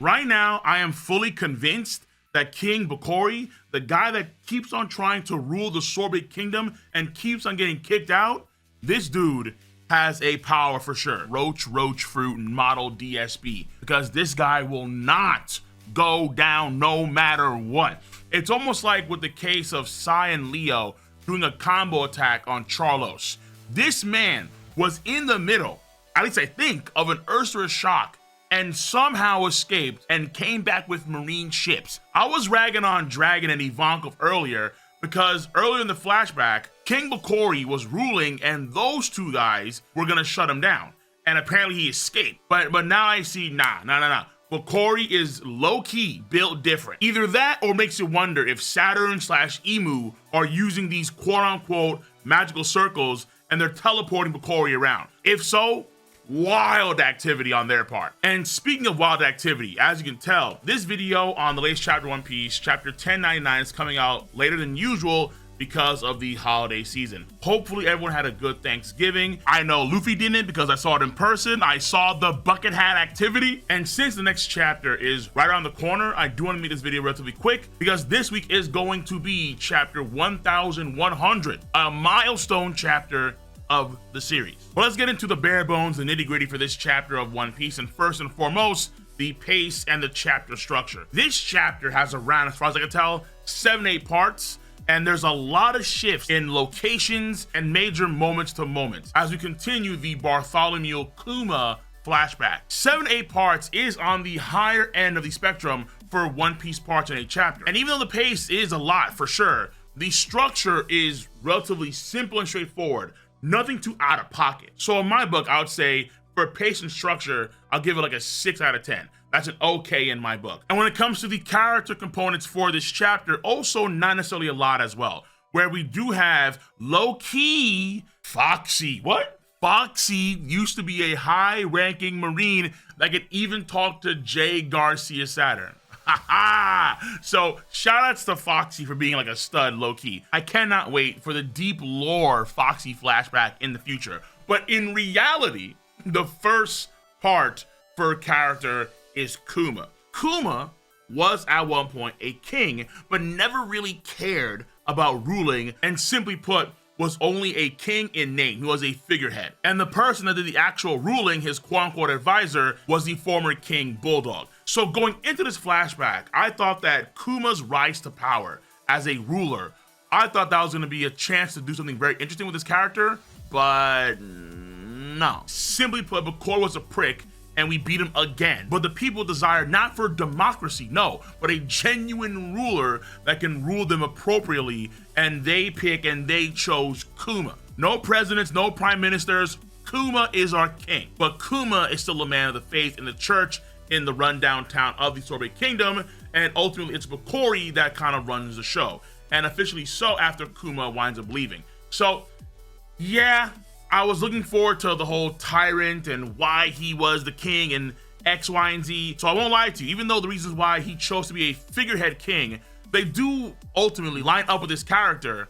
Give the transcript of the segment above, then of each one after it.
Right now, I am fully convinced that King Bokori, the guy that keeps on trying to rule the Sorbet Kingdom and keeps on getting kicked out, this dude has a power for sure. Roach Fruit model DSP, because this guy will not go down no matter what. It's almost like with the case of Sai and Leo doing a combo attack on Charlos. This man was in the middle, at least I think, of an Ursa shock and somehow escaped and came back with marine ships. I was ragging on Dragon and Ivankov earlier because earlier in the flashback, King Bokori was ruling and those two guys were gonna shut him down. And apparently he escaped. But now I see, nah. Bokori is low-key built different. Either that or makes you wonder if Saturn/Emu are using these quote-unquote magical circles and they're teleporting Bokori around. If so, wild activity on their part. And speaking of wild activity, as you can tell, this video on the latest chapter One Piece, chapter 1099, is coming out later than usual because of the holiday season. Hopefully everyone had a good Thanksgiving. I know Luffy didn't because I saw it in person. I saw the bucket hat activity. And since the next chapter is right around the corner, I do want to make this video relatively quick because this week is going to be chapter 1100, a milestone chapter of the series. Well, let's get into the bare bones, the nitty-gritty for this chapter of One Piece, and first and foremost, the pace and the chapter structure. This chapter has around, as far as I can tell, 7-8 parts, and there's a lot of shifts in locations and major moments to moments as we continue the Bartholomew Kuma flashback. 7-8 parts is on the higher end of the spectrum for One Piece parts in a chapter. And even though the pace is a lot for sure, the structure is relatively simple and straightforward. Nothing too out of pocket. So in my book, I would say for pace and structure, I'll give it like a 6 out of 10. That's an okay in my book. And when it comes to the character components for this chapter, also not necessarily a lot as well, where we do have low-key Foxy. What? Foxy used to be a high-ranking Marine that could even talk to Jay Garcia Saturn. So shout outs to Foxy for being like a stud low-key. I cannot wait for the deep lore Foxy flashback in the future. But in reality, the first part for a character is Kuma. Kuma was at one point a king, but never really cared about ruling, and simply put, was only a king in name. He was a figurehead. And the person that did the actual ruling, his quote-unquote advisor, was the former King Bulldog. So going into this flashback, I thought that Kuma's rise to power as a ruler, I thought that was going to be a chance to do something very interesting with this character, but no. Simply put, Bokor was a prick and we beat him again. But the people desire not for democracy, no, but a genuine ruler that can rule them appropriately, and they pick and they chose Kuma. No presidents, no prime ministers, Kuma is our king. But Kuma is still a man of the faith in the church in the rundown town of the Sorbet Kingdom, and ultimately it's Bokori that kind of runs the show, and officially so after Kuma winds up leaving. So yeah, I was looking forward to the whole tyrant and why he was the king and X, Y, and Z. So I won't lie to you, even though the reasons why he chose to be a figurehead king, they do ultimately line up with this character,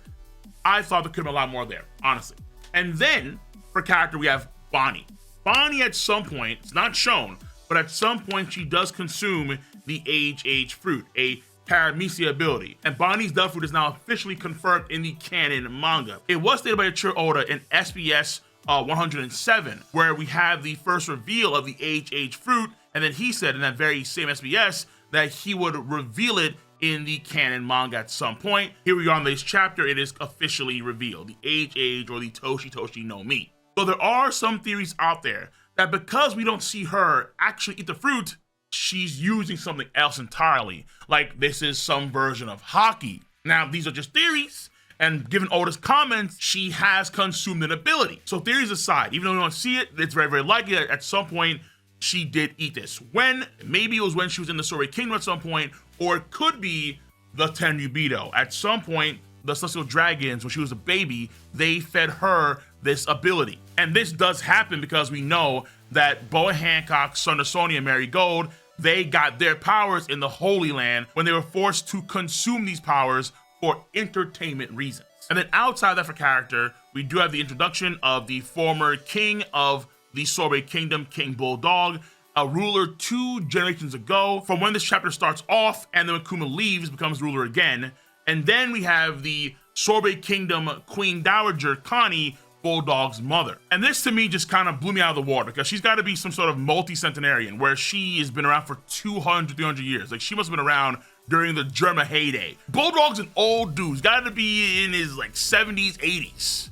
I thought there could have been a lot more there, honestly. And then for character, we have Bonnie. Bonnie at some point, it's not shown, but at some point she does consume the Age fruit, a paramecia ability, and Bonnie's Duck Fruit is now officially confirmed in the canon manga. It was stated by Ichiro Oda in SBS 107, where we have the first reveal of the Age Fruit, and then he said in that very same SBS that he would reveal it in the canon manga at some point. Here we are in this chapter, it is officially revealed, the Age or the Toshi no Mi. So there are some theories out there that because we don't see her actually eat the fruit, she's using something else entirely, like this is some version of hockey. Now, these are just theories, and given Oda's comments, she has consumed an ability. So theories aside, even though we don't see it, it's very, very likely that at some point she did eat this. When? Maybe it was when she was in the Sorbet Kingdom at some point, or it could be the Tenryubito. At some point, the Celestial Dragons, when she was a baby, they fed her this ability. And this does happen because we know that Boa Hancock, Son of Sonya, and Marigold, they got their powers in the Holy Land when they were forced to consume these powers for entertainment reasons. And then outside that for character, we do have the introduction of the former king of the Sorbet Kingdom, King Bulldog, a ruler 2 generations ago, from when this chapter starts off, and then when Kuma leaves, becomes ruler again. And then we have the Sorbet Kingdom Queen Dowager Connie, Bulldog's mother. And this to me just kind of blew me out of the water, because she's got to be some sort of multi-centenarian where she has been around for 200, 300 years. Like, she must have been around during the Germa heyday. Bulldog's an old dude. He's got to be in his like 70s, 80s.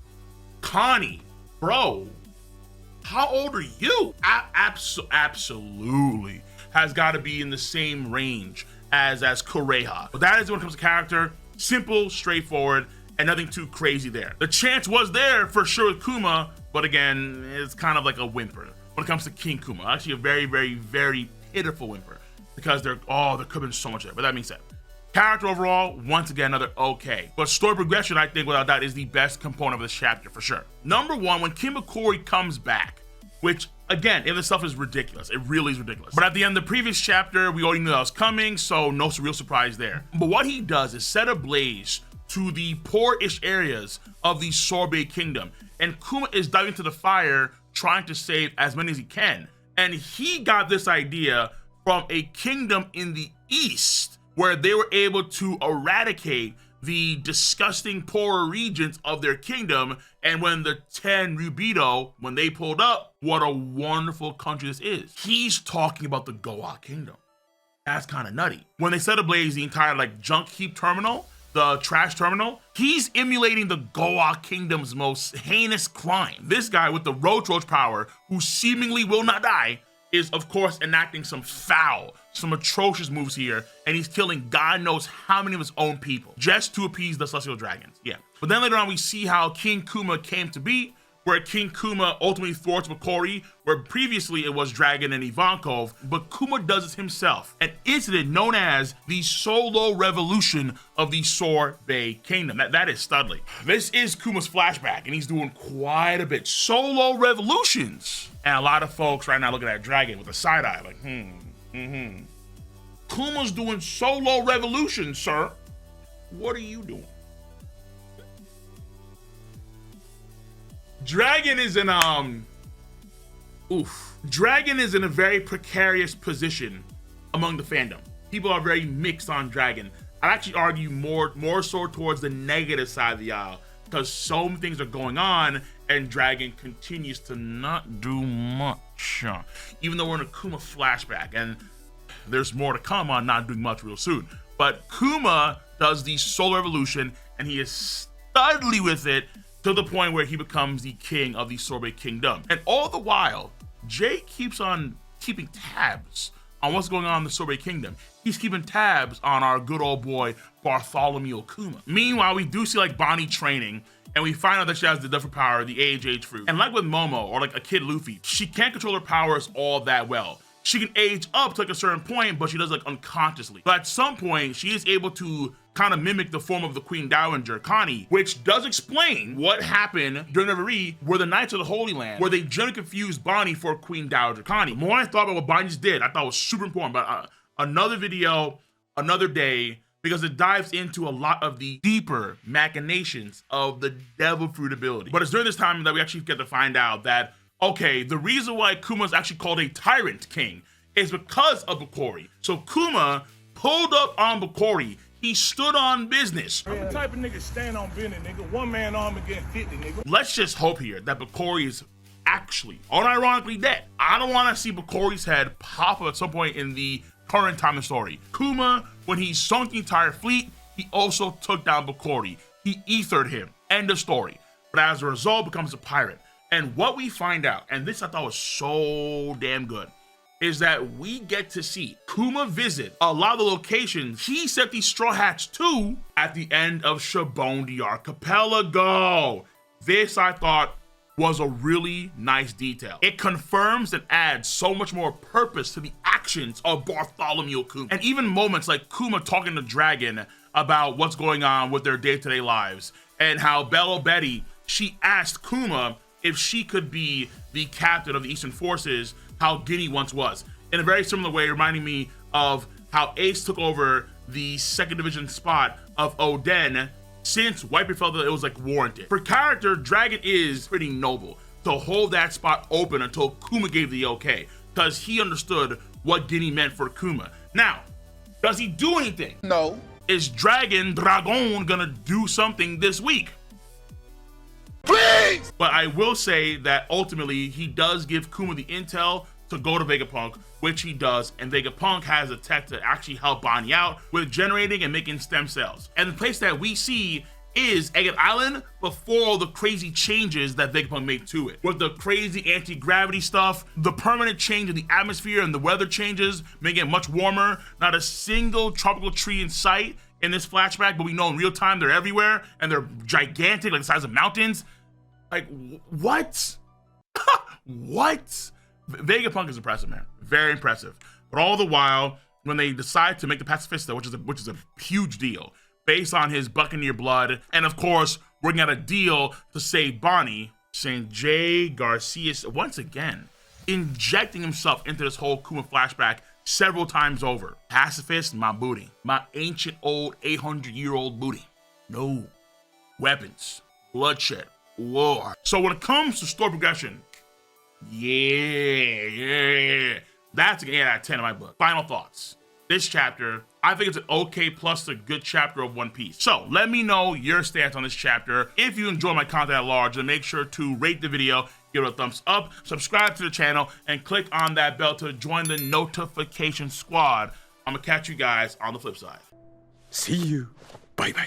Connie, bro, how old are you? Absolutely has got to be in the same range as Kureha. But that is when it comes to character. Simple, straightforward, and nothing too crazy there. The chance was there for sure with Kuma, but again, it's kind of like a whimper when it comes to King Kuma. Actually, a very, very, very pitiful whimper, because there could have been so much there. But that being said, character overall, once again, another okay. But story progression, I think without doubt, is the best component of this chapter for sure. Number one, when King Bokori comes back, which again, in itself is ridiculous. It really is ridiculous. But at the end of the previous chapter, we already knew that was coming, so no real surprise there. But what he does is set ablaze to the poor-ish areas of the Sorbet Kingdom. And Kuma is diving into the fire, trying to save as many as he can. And he got this idea from a kingdom in the east, where they were able to eradicate the disgusting poorer regions of their kingdom. And when the 10 Rubido, when they pulled up, what a wonderful country this is. He's talking about the Goa Kingdom. That's kind of nutty. When they set ablaze the entire like junk heap terminal, the trash terminal, he's emulating the Goa Kingdom's most heinous crime. This guy with the roach power, who seemingly will not die, is of course enacting some foul, some atrocious moves here, and he's killing God knows how many of his own people just to appease the celestial dragons. Yeah. But then later on we see how King Kuma came to be, where King Kuma ultimately thwarts Bokori, where previously it was Dragon and Ivankov, but Kuma does it himself. An incident known as the Solo Revolution of the Sorbet Kingdom. That is studly. This is Kuma's flashback, and he's doing quite a bit. Solo revolutions. And a lot of folks right now looking at Dragon with a side eye, like, Kuma's doing solo revolutions, sir. What are you doing? Dragon is in Dragon is in a very precarious position among the fandom. People are very mixed on Dragon. I'd actually argue more so towards the negative side of the aisle, because so many things are going on and Dragon continues to not do much. Even though we're in a Kuma flashback, and there's more to come on not doing much real soon. But Kuma does the Solar Revolution, and he is studly with it, to the point where he becomes the king of the Sorbet Kingdom. And all the while, Jay keeps on keeping tabs on what's going on in the Sorbet Kingdom. He's keeping tabs on our good old boy, Bartholomew Kuma. Meanwhile, we do see like Bonnie training, and we find out that she has the different power, the age fruit. And like with Momo, or like a kid Luffy, she can't control her powers all that well. She can age up to like a certain point, but she does like unconsciously. But at some point, she is able to kind of mimic the form of the Queen Dowager Connie, which does explain what happened during the Reverie, where the Knights of the Holy Land, where they generally confused Bonnie for Queen Dowager Connie. More I thought about what Bonnie just did, I thought was super important, but another video, another day, because it dives into a lot of the deeper machinations of the devil fruit ability. But it's during this time that we actually get to find out that, okay, the reason why Kuma is actually called a Tyrant King is because of Bokori. So Kuma pulled up on Bokori. He stood on business. I'm the type of nigga stand on business, nigga. One man arm against 50, nigga. Let's just hope here that Bokori is actually, unironically dead. I don't want to see Bokori's head pop up at some point in the current time of story. Kuma, when he sunk the entire fleet, he also took down Bokori. He ethered him. End of story. But as a result, becomes a pirate. And what we find out, and this I thought was so damn good, is that we get to see Kuma visit a lot of the locations he sent these Straw Hats to at the end of Shabondi Archipelago. This, I thought, was a really nice detail. It confirms and adds so much more purpose to the actions of Bartholomew Kuma. And even moments like Kuma talking to Dragon about what's going on with their day-to-day lives, and how Bello Betty, she asked Kuma if she could be the captain of the Eastern Forces, how Guinea once was. In a very similar way, reminding me of how Ace took over the 2nd Division spot of Oden, since Wiper felt that it was like warranted. For character, Dragon is pretty noble to hold that spot open until Kuma gave the okay. because he understood what Guinea meant for Kuma. Now, does he do anything? No. Is Dragon gonna do something this week? Please! But I will say that ultimately he does give Kuma the intel to go to Vegapunk, which he does, and Vegapunk has a tech to actually help Bonnie out with generating and making stem cells. And the place that we see is Agate Island before all the crazy changes that Vegapunk made to it. With the crazy anti-gravity stuff, the permanent change in the atmosphere and the weather changes, making it much warmer. Not a single tropical tree in sight in this flashback, but we know in real time they're everywhere and they're gigantic, like the size of mountains. Like, what? What? Vegapunk is impressive, man. Very impressive. But all the while, when they decide to make the pacifista, which is a huge deal, based on his Buccaneer blood, and of course, working out a deal to save Bonnie, Saint J. Garcia, once again, injecting himself into this whole Kuma flashback several times over. Pacifist, my booty. My ancient old 800-year-old booty. No. Weapons. Bloodshed. War. So when it comes to story progression, yeah. That's an 8 out of 10 in my book. Final thoughts. This chapter, I think it's an okay plus a good chapter of One Piece. So let me know your stance on this chapter. If you enjoy my content at large, then make sure to rate the video, give it a thumbs up, subscribe to the channel, and click on that bell to join the notification squad. I'm gonna catch you guys on the flip side. See you. Bye-bye.